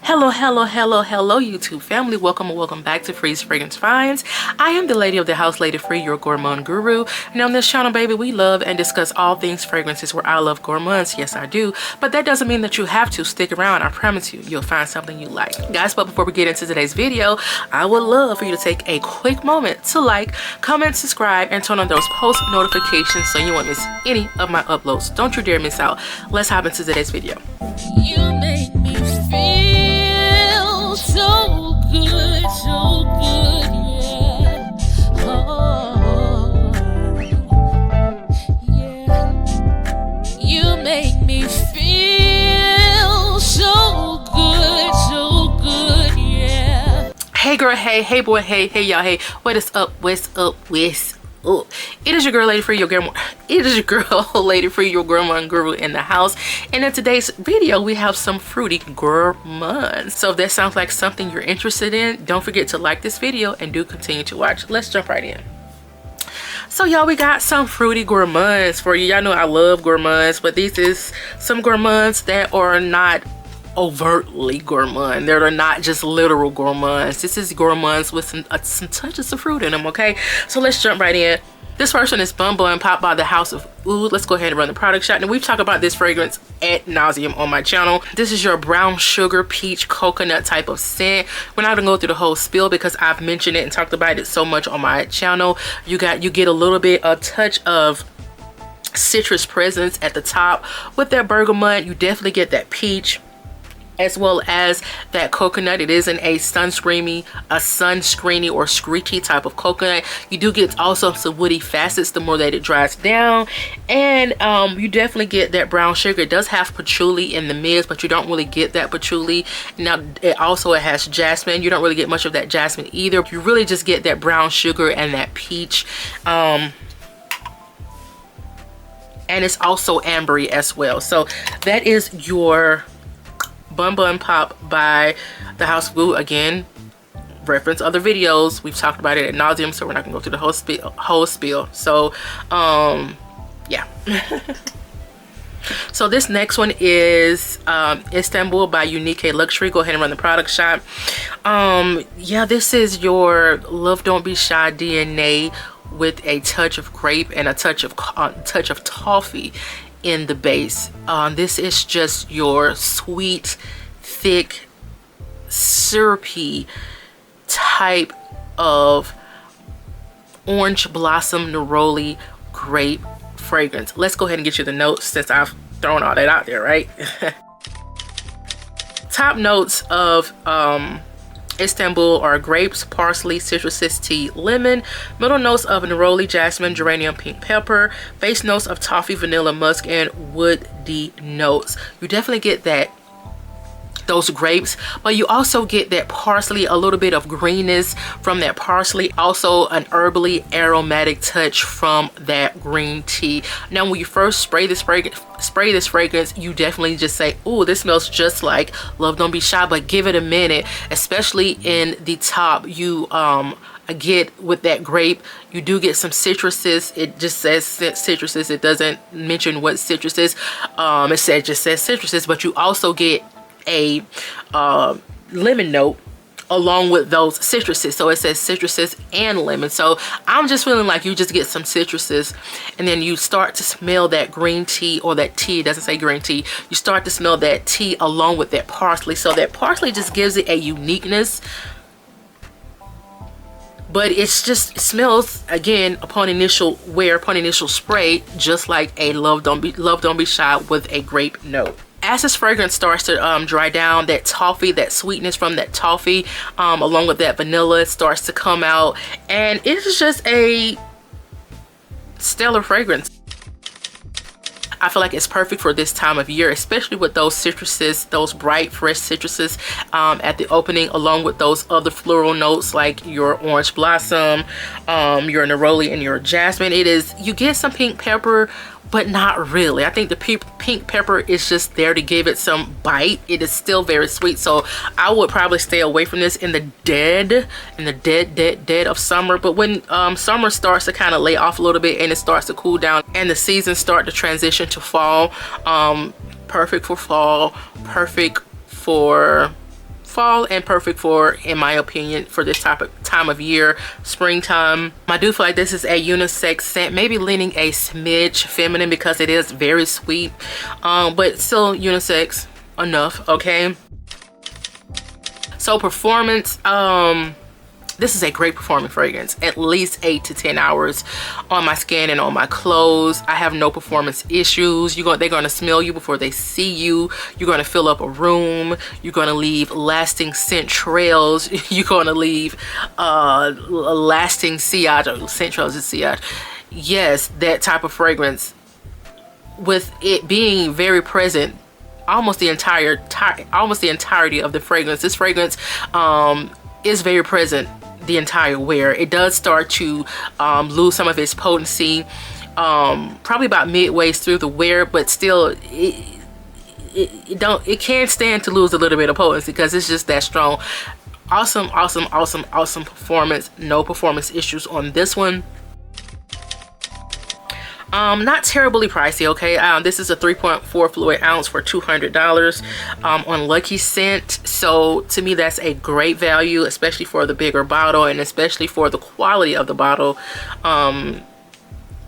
Hello YouTube family. Welcome back to Freeze Fragrance Finds. I am the lady of the house, Lady Free, your gourmand guru, and on this channel, baby, we love and discuss all things fragrances where I love gourmands. Yes, I do, but that doesn't mean that you have to stick around. I promise you'll find something you like, guys. But before we get into today's video, I would love for you to take a quick moment to like, comment, subscribe, and turn on those post notifications so you won't miss any of my uploads. Don't you dare miss out. Let's hop into today's video. You make me feel so good, yeah. Oh, yeah. You make me feel so good, yeah. Hey girl, hey boy, hey y'all, hey, what is up, what's up. It is your girl, Lady Free, your gourmand. It is your girl, Lady Free, your gourmand guru in the house. And in today's video, we have some fruity gourmands. So if that sounds like something you're interested in, don't forget to like this video and do continue to watch. Let's jump right in. So y'all, we got some fruity gourmands for you. Y'all know I love gourmands, but these is some gourmands that are not overtly gourmand. They're not just literal gourmands. This is gourmands with some touches of fruit in them. Okay, so let's jump right in. This first one is Bum Bun Pop by the House of OO. Let's go ahead and run the product shot. And we've talked about this fragrance ad nauseum on my channel. This is your brown sugar peach coconut type of scent. We're not gonna go through the whole spill because I've mentioned it and talked about it so much on my channel. You get a little bit, a touch of citrus presence at the top with that bergamot. You definitely get that peach as well as that coconut. It isn't a sunscreeny or screechy type of coconut. You do get also some woody facets the more that it dries down, and you definitely get that brown sugar. It does have patchouli in the mix, but you don't really get that patchouli. Now it has jasmine. You don't really get much of that jasmine either. You really just get that brown sugar and that peach, and it's also ambery as well. So that is your Bum Bun Pop by the House of OO. Again, reference other videos. We've talked about it ad nauseum, so we're not gonna go through the whole spiel. So yeah. So this next one is Istanbul by UNIQUEE Luxury. Go ahead and run the product shot. Yeah, this is your Love Don't Be Shy DNA with a touch of grape and a touch of toffee in the base. This is just your sweet, thick, syrupy type of orange blossom neroli grape fragrance. Let's go ahead and get you the notes since I've thrown all that out there, right? Top notes of Istanbul are grapes, parsley, citrus, tea, lemon. Middle notes of neroli, jasmine, geranium, pink pepper. Base notes of toffee, vanilla, musk, and woody notes. You definitely get those grapes, but you also get that parsley, a little bit of greenness from that parsley, also an herbally aromatic touch from that green tea. Now when you first spray this fragrance, you definitely just say, oh, this smells just like Love Don't Be Shy, but give it a minute, especially in the top. You get with that grape, you do get some citruses. It just says citruses. It doesn't mention what citrus is. It just says citruses, but you also get a lemon note along with those citruses. So it says citruses and lemon. So I'm just feeling like you just get some citruses, and then you start to smell that green tea, or that tea. It doesn't say green tea. You start to smell that tea along with that parsley. So that parsley just gives it a uniqueness, but it's just, it smells, again, upon initial spray, just like a Love Don't Be Shy with a grape note. As this fragrance starts to dry down, that toffee, that sweetness from that toffee, along with that vanilla, starts to come out, and it's just a stellar fragrance. I feel like it's perfect for this time of year, especially with those citruses, those bright, fresh citruses at the opening, along with those other floral notes like your orange blossom, your neroli, and your jasmine. You get some pink pepper, but not really. I think the pink pepper is just there to give it some bite. It is still very sweet, so I would probably stay away from this in the dead of summer. But when summer starts to kind of lay off a little bit and it starts to cool down and the seasons start to transition to fall, perfect for fall, perfect for fall and perfect for, in my opinion, for this time of year, springtime. I do feel like this is a unisex scent, maybe leaning a smidge feminine because it is very sweet, but still unisex enough. Okay, so performance, this is a great performing fragrance. At least 8 to 10 hours on my skin and on my clothes. I have no performance issues. They're gonna smell you before they see you. You're gonna fill up a room. You're gonna leave lasting scent trails. You're gonna leave lasting sillage, or scent trails is sillage. Yes, that type of fragrance, with it being very present almost the entirety of the fragrance. This fragrance is very present the entire wear. It does start to lose some of its potency probably about midway through the wear, but still it can't stand to lose a little bit of potency because it's just that strong. Awesome performance. No performance issues on this one. Not terribly pricey. Okay, this is a 3.4 fluid ounce for $200 on Lucky Scent. So to me, that's a great value, especially for the bigger bottle and especially for the quality of the bottle.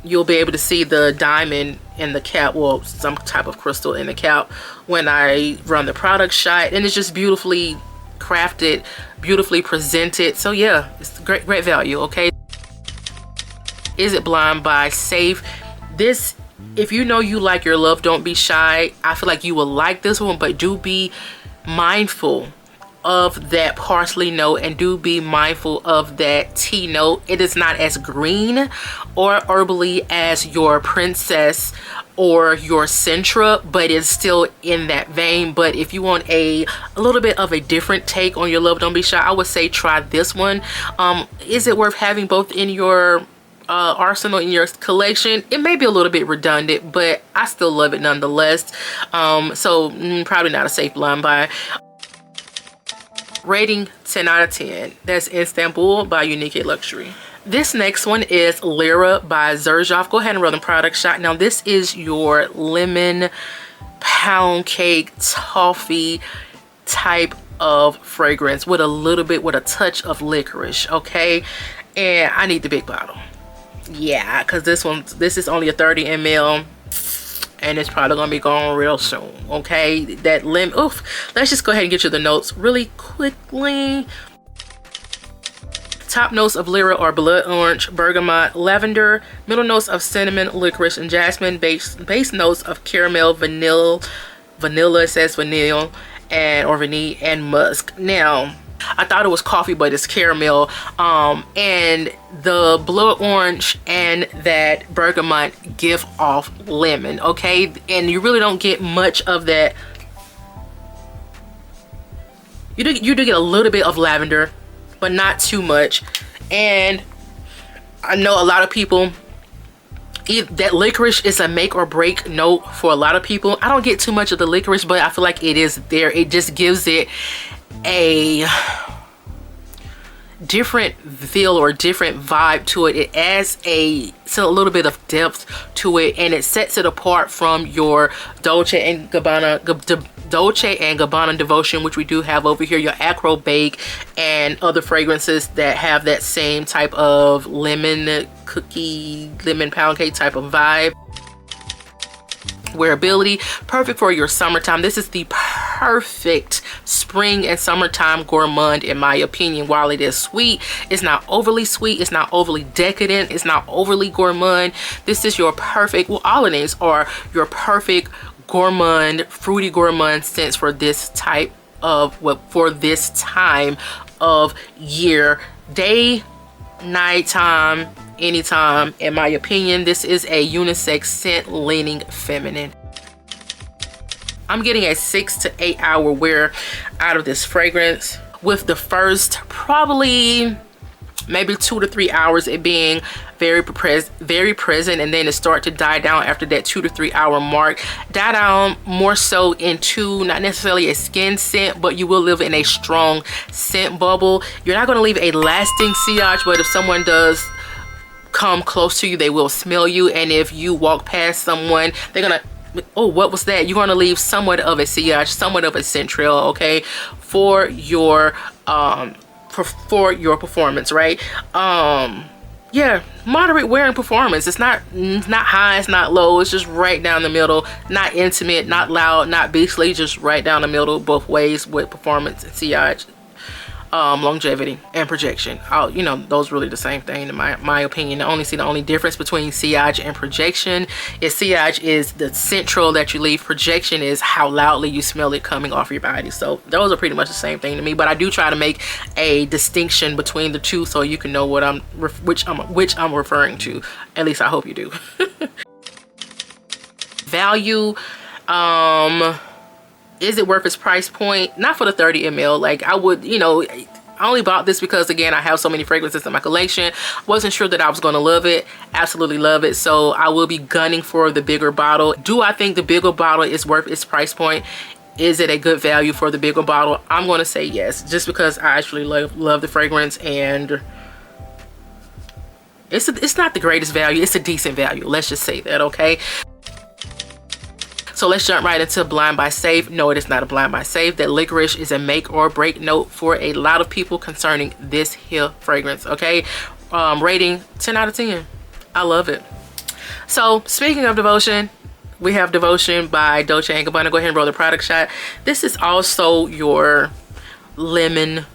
You'll be able to see the diamond in the cap, well, some type of crystal in the cap when I run the product shot, and it's just beautifully crafted, beautifully presented. So yeah, it's great value. Okay, Is It Blind by Safe. This, if you know you like your love, don't be shy, I feel like you will like this one, but do be mindful of that parsley note and do be mindful of that tea note. It is not as green or herbally as your Princess or your Centra, but it's still in that vein. But if you want a little bit of a different take on your love, don't be shy, I would say try this one. Is it worth having both in your arsenal, in your collection? It may be a little bit redundant, but I still love it nonetheless. So probably not a safe blind buy. Rating 10 out of 10. That's Istanbul by UNIQUEE Luxury. This next one is LIRA by XERJOFF. Go ahead and run the product shot. Now this is your lemon pound cake toffee type of fragrance with a touch of licorice. Okay, and I need the big bottle. Yeah, because this is only a 30 ml and it's probably gonna be gone real soon. Okay, that lemon, oof. Let's just go ahead and get you the notes really quickly. Top notes of LIRA are blood orange, bergamot, lavender. Middle notes of cinnamon, licorice, and jasmine. Base notes of caramel, vanilla, it says vanilla, or vanille, and musk. Now, I thought it was coffee, but it's caramel. And the blood orange and that bergamot give off lemon. Okay, and you really don't get much of that. You do get a little bit of lavender, but not too much. And I know a lot of people, that licorice is a make or break note for a lot of people. I don't get too much of the licorice, but I feel like it is there. It just gives it a different feel or different vibe to it. It adds a little bit of depth to it, and it sets it apart from your Dolce and Gabbana Devotion, which we do have over here, your Acro Bake, and other fragrances that have that same type of lemon cookie, lemon pound cake type of vibe. Wearability, perfect for your summertime. This is the perfect spring and summertime gourmand, in my opinion. While it is sweet, it's not overly sweet, it's not overly decadent, it's not overly gourmand. This is your perfect, well, all of these are your perfect gourmand, fruity gourmand scents for this type of, for this time of year. Day, nighttime, anytime, in my opinion. This is a unisex scent leaning feminine. I'm getting a 6 to 8 hour wear out of this fragrance, with the first probably maybe 2 to 3 hours it being very present, and then it start to die down after that 2 to 3 hour mark. Die down more so into not necessarily a skin scent, but you will live in a strong scent bubble. You're not going to leave a lasting sillage, but if someone does come close to you, they will smell you. And if you walk past someone, they're gonna oh, what was that? You're going to leave somewhat of a sillage, somewhat of a scent trail, okay, for your performance, right? Yeah, moderate wearing performance. It's not high, it's not low, it's just right down the middle. Not intimate, not loud, not beastly, just right down the middle both ways with performance and sillage, longevity and projection. You know, those really the same thing in my opinion. The only difference between sillage and projection is sillage is the central that you leave. Projection is how loudly you smell it coming off your body. So those are pretty much the same thing to me, but I do try to make a distinction between the two so you can know what which I'm referring to. At least I hope you do. Value, is it worth its price point? Not for the 30 ml. Like, I would, you know, I only bought this because, again, I have so many fragrances in my collection. Wasn't sure that I was going to love it. Absolutely love it. So I will be gunning for the bigger bottle. Do I think the bigger bottle is worth its price point? Is it a good value for the bigger bottle? I'm going to say yes, just because I actually love the fragrance, and it's not the greatest value. It's a decent value. Let's just say that, okay? So let's jump right into Blind by Safe. No, it is not a Blind by Safe. That licorice is a make or break note for a lot of people concerning this here fragrance, okay? Rating 10 out of 10. I love it. So speaking of devotion, we have Devotion by Dolce & Gabbana. Go ahead and roll the product shot. This is also your lemon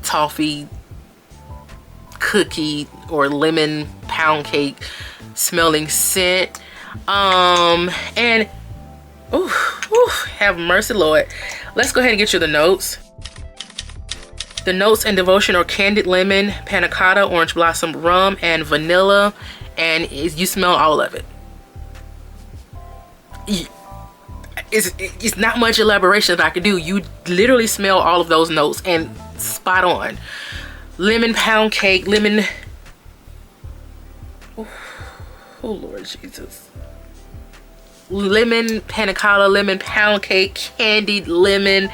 toffee cookie or lemon pound cake smelling scent. And ooh, have mercy, Lord. Let's go ahead and get you the notes. The notes in Devotion are candied lemon, panna cotta, orange blossom, rum, and vanilla. And you smell all of it. It's not much elaboration that I could do. You literally smell all of those notes, and spot on. Lemon pound cake, lemon. Oh Lord Jesus. Lemon panna cotta, lemon pound cake, candied lemon,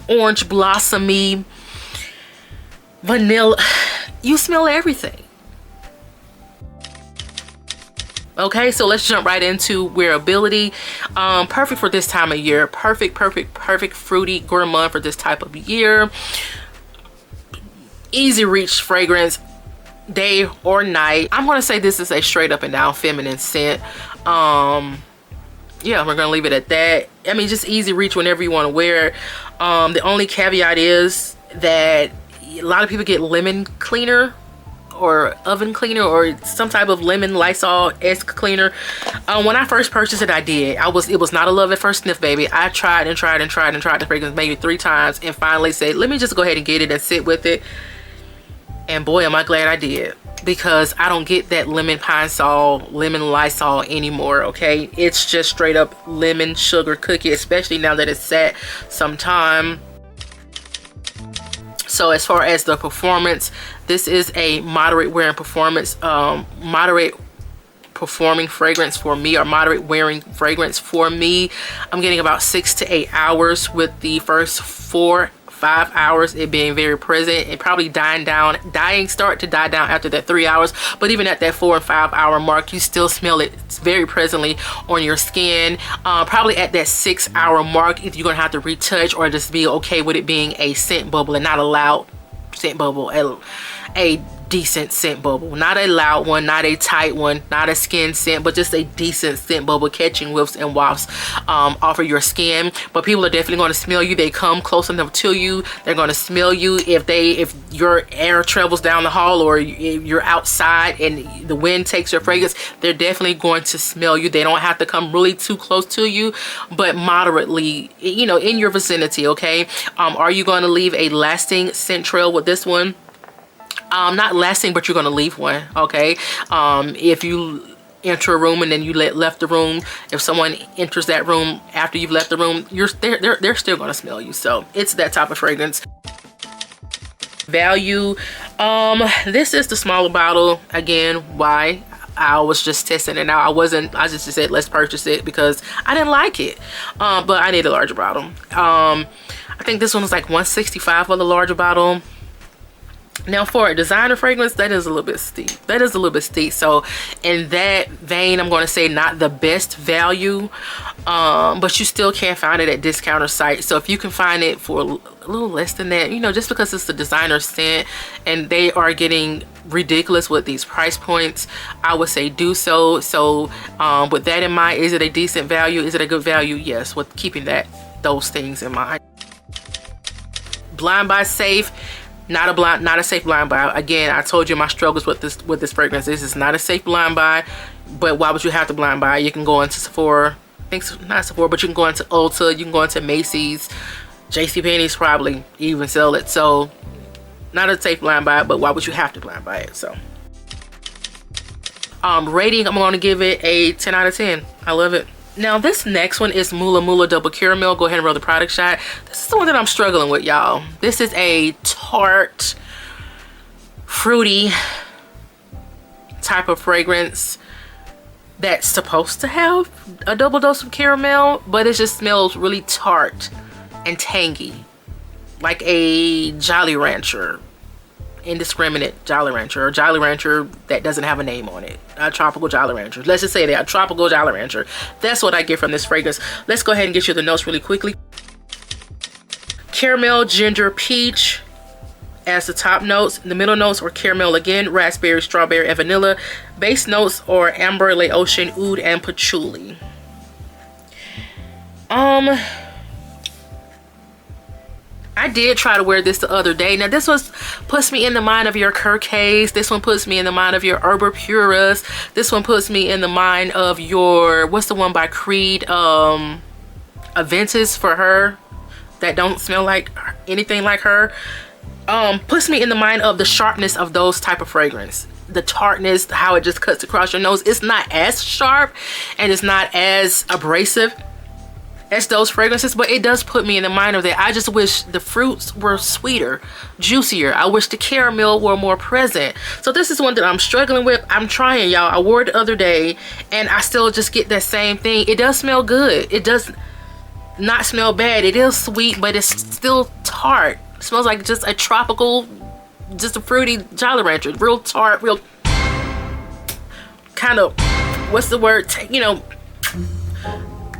orange blossomy, vanilla. You smell everything. Okay, so let's jump right into wearability. Perfect for this time of year. Perfect fruity gourmand for this type of year. Easy reach fragrance, day or night. I'm gonna say this is a straight up and down feminine scent. Yeah, we're gonna leave it at that. I mean, just easy reach whenever you want to wear it. The only caveat is that a lot of people get lemon cleaner or oven cleaner or some type of lemon Lysol-esque cleaner. When I first purchased it, I did. It was not a love at first sniff, baby. I tried the fragrance maybe 3 times and finally said, let me just go ahead and get it and sit with it. And boy, am I glad I did, because I don't get that lemon pine sol, lemon Lysol anymore, okay? It's just straight up lemon sugar cookie, especially now that it's sat some time. So as far as the performance, this is a moderate wearing performance, moderate performing fragrance for me, or moderate wearing fragrance for me. I'm getting about 6 to 8 hours, with the first 4-5 hours it being very present and probably start to die down after that 3 hours. But even at that 4 and 5 hour mark, you still smell it very presently on your skin. Probably at that 6 hour mark, either you're gonna have to retouch or just be okay with it being a scent bubble, and not a loud scent bubble, a decent scent bubble, not a loud one, not a tight one, not a skin scent, but just a decent scent bubble catching whiffs and wafts off of your skin. But people are definitely going to smell you. They come close enough to you, they're going to smell you. If your air travels down the hall, or you're outside and the wind takes your fragrance, they're definitely going to smell you. They don't have to come really too close to you, but moderately, you know, in your vicinity, okay? Are you going to leave a lasting scent trail with this one? Not lasting, but you're gonna leave one, okay? If you enter a room and then you left the room, if someone enters that room after you've left the room, they're still gonna smell you. So it's that type of fragrance. Value, this is the smaller bottle. Again, why? I was just testing it out. I just said let's purchase it because I didn't like it, but I need a larger bottle. I think this one was like $165 for the larger bottle. Now for a designer fragrance, that is a little bit steep. That is a little bit steep. So in that vein, I'm going to say not the best value, but you still can find it at discounter sites. So if you can find it for a little less than that, you know, just because it's a designer scent and they are getting ridiculous with these price points, I would say do so. So with that in mind, is it a decent value? Is it a good value? Yes, with keeping those things in mind. Blind buy safe. Not a safe blind buy. Again, I told you my struggles with this fragrance. This is not a safe blind buy, but why would you have to blind buy? You can go into Sephora, I think not Sephora, but you can go into Ulta, you can go into Macy's, JCPenney's probably even sell it. So not a safe blind buy, but why would you have to blind buy it? So rating, I'm going to give it a 10 out of 10. I love it. Now this next one is MULA Double Caramel. Go ahead and roll the product shot. This is the one that I'm struggling with, y'all. This is a tart, fruity type of fragrance that's supposed to have a double dose of caramel, but it just smells really tart and tangy, like a Jolly Rancher, indiscriminate Jolly Rancher, or Jolly Rancher that doesn't have a name on it. A tropical Jolly Rancher. Let's just say that, a tropical Jolly Rancher. That's what I get from this fragrance. Let's go ahead and get you the notes really quickly. Caramel, ginger, peach as the top notes. The middle notes are caramel again, raspberry, strawberry, and vanilla. Base notes are amber, Laotian, oud, and patchouli. I did try to wear this the other day. Now this puts me in the mind of your Kirkes. This one puts me in the mind of your Herba Puras. This one puts me in the mind of your, what's the one by Creed? Aventus for her that don't smell like anything like her. Puts me in the mind of the sharpness of those type of fragrance. The tartness, how it just cuts across your nose. It's not as sharp and it's not as abrasive as those fragrances, but it does put me in the mind of that. I just wish the fruits were sweeter, juicier. I wish the caramel were more present. So this is one that I'm struggling with. I'm trying, y'all. I wore it the other day and I still just get that same thing. It does smell good. It does not smell bad. It is sweet, but it's still tart. It smells like just a tropical, just a fruity Jolly Rancher. Real tart, real kind of, what's the word? You know,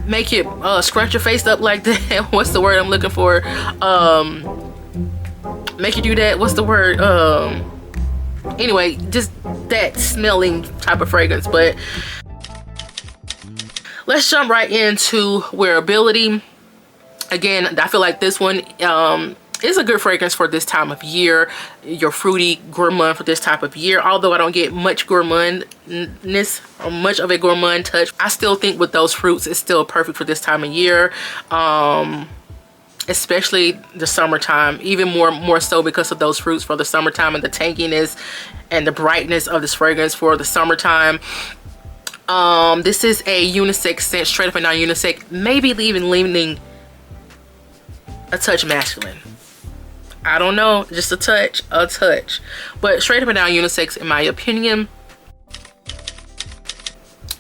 make you scrunch your face up like that. What's the word I'm looking for? Make you do that. What's the word? Anyway, just that smelling type of fragrance. But let's jump right into wearability. Again, I feel like this one is a good fragrance for this time of year. Your fruity gourmand for this type of year. Although I don't get much gourmandness or much of a gourmand touch, I still think with those fruits it's still perfect for this time of year. Especially the summertime, even more so because of those fruits for the summertime and the tanginess and the brightness of this fragrance for the summertime. This is a unisex scent, straight up and down unisex, maybe even leaning a touch masculine. I don't know, just a touch, but straight up and down unisex in my opinion.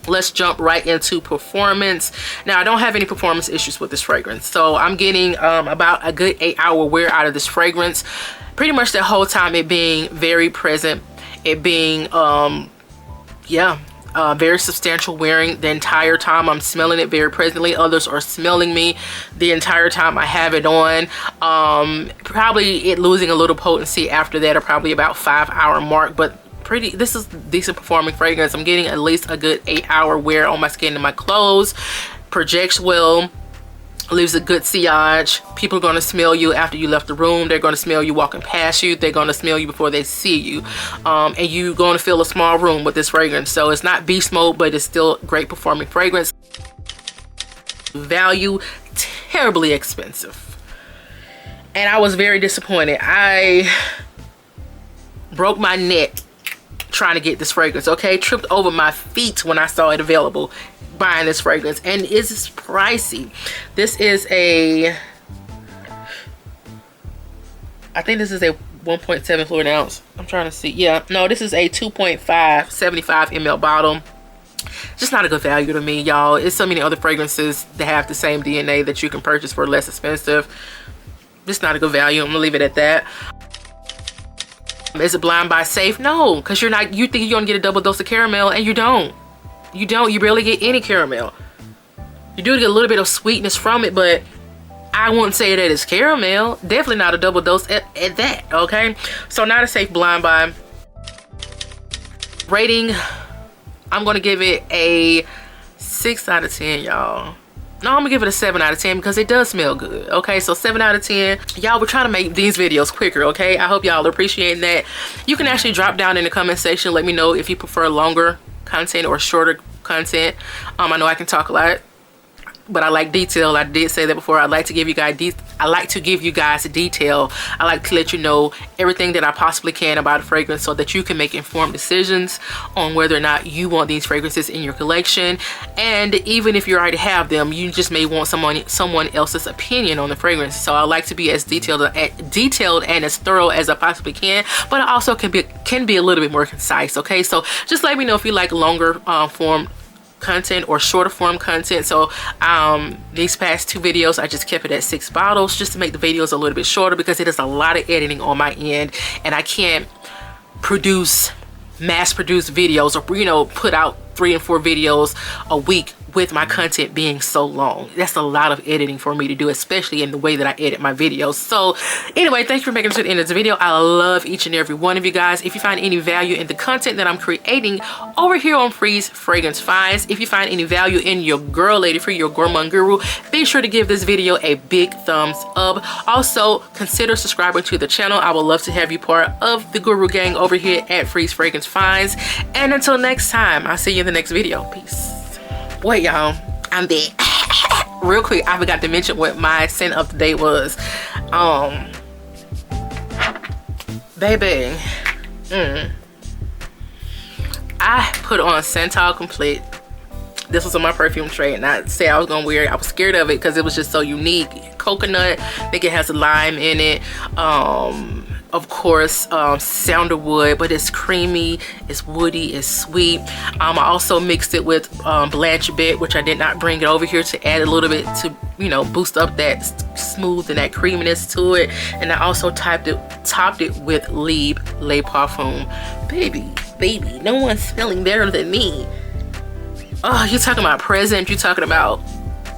Let's jump right into performance. Now I don't have any performance issues with this fragrance, so I'm getting about a good 8-hour wear out of this fragrance. Pretty much the whole time it being very present, it being very substantial wearing the entire time. I'm smelling it very presently. Others are smelling me the entire time I have it on. Probably it losing a little potency after that, or probably about 5-hour mark, but this is decent performing fragrance. I'm getting at least a good 8-hour wear on my skin and my clothes. Projects well, leaves a good sillage. People are going to smell you after you left the room. They're going to smell you walking past you. They're going to smell you before they see you. And you're going to fill a small room with this fragrance. So it's not beast mode, but it's still great performing fragrance. Value, terribly expensive. And I was very disappointed. I broke my neck trying to get this fragrance, okay? Tripped over my feet when I saw it available buying this fragrance, and it's pricey. This is a, I think this is a 1.7 fluid ounce. I'm trying to see. Yeah, no, this is a 2.5 75 ml bottle. Just not a good value to me, y'all. It's so many other fragrances that have the same DNA that you can purchase for less expensive. Just not a good value. I'm gonna leave it at that. Is it blind buy safe? No, because you think you're gonna get a double dose of caramel, and you don't. You barely get any caramel. You do get a little bit of sweetness from it, but I wouldn't say that it's caramel. Definitely not a double dose at that, okay? So not a safe blind buy. Rating, I'm gonna give it a 6 out of 10, y'all. No, I'm gonna give it a 7 out of 10 because it does smell good, okay? So 7 out of 10. Y'all, we're trying to make these videos quicker, okay? I hope y'all are appreciating that. You can actually drop down in the comment section, let me know if you prefer longer content or shorter content. I know I can talk a lot, but I like detail. I did say that before. I like to give you guys detail. I like to let you know everything that I possibly can about a fragrance so that you can make informed decisions on whether or not you want these fragrances in your collection. And even if you already have them, you just may want someone else's opinion on the fragrance. So I like to be as detailed and as thorough as I possibly can, but I also can be a little bit more concise, okay? So just let me know if you like longer form content or shorter form content. So these past 2 videos I just kept it at 6 bottles just to make the videos a little bit shorter because it is a lot of editing on my end, and I can't mass produce videos or, you know, put out 3 and 4 videos a week with my content being so long. That's a lot of editing for me to do, especially in the way that I edit my videos. So anyway, thanks for making it to the end of the video. I love each and every one of you guys. If you find any value in the content that I'm creating over here on Freeze Fragrance Finds, if you find any value in your girl lady for your gourmand guru, be sure to give this video a big thumbs up. Also, consider subscribing to the channel. I would love to have you part of the guru gang over here at Freeze Fragrance Finds. And until next time, I'll see you in the next video. Peace. Wait, y'all, I'm back. Real quick, I forgot to mention what my scent of the day was. Baby, I put on Santal Complete. This was on my perfume tray, and I said I was gonna wear it. I was scared of it because it was just so unique. Coconut, I think it has a lime in it. Of course, sandalwood, but it's creamy, it's woody, it's sweet. I also mixed it with Blanche Bed, which I did not bring it over here, to add a little bit to, you know, boost up that smooth and that creaminess to it. And I also topped it with Libre Les Parfums. Baby, no one's smelling better than me. Oh, you're talking about present, you're talking about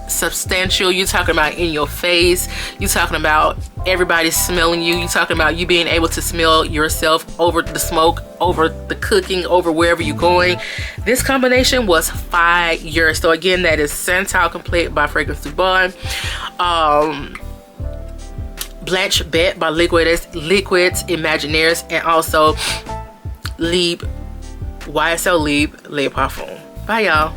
substantial, you're talking about in your face, you're talking about everybody smelling you, you're talking about you being able to smell yourself over the smoke, over the cooking, over wherever you're going. This combination was fire. So again, that is Santal Complete by Fragrance du Bon, Blanche Bête by Liquids Imaginaires, and also YSL Libre Les Parfums. Bye, y'all.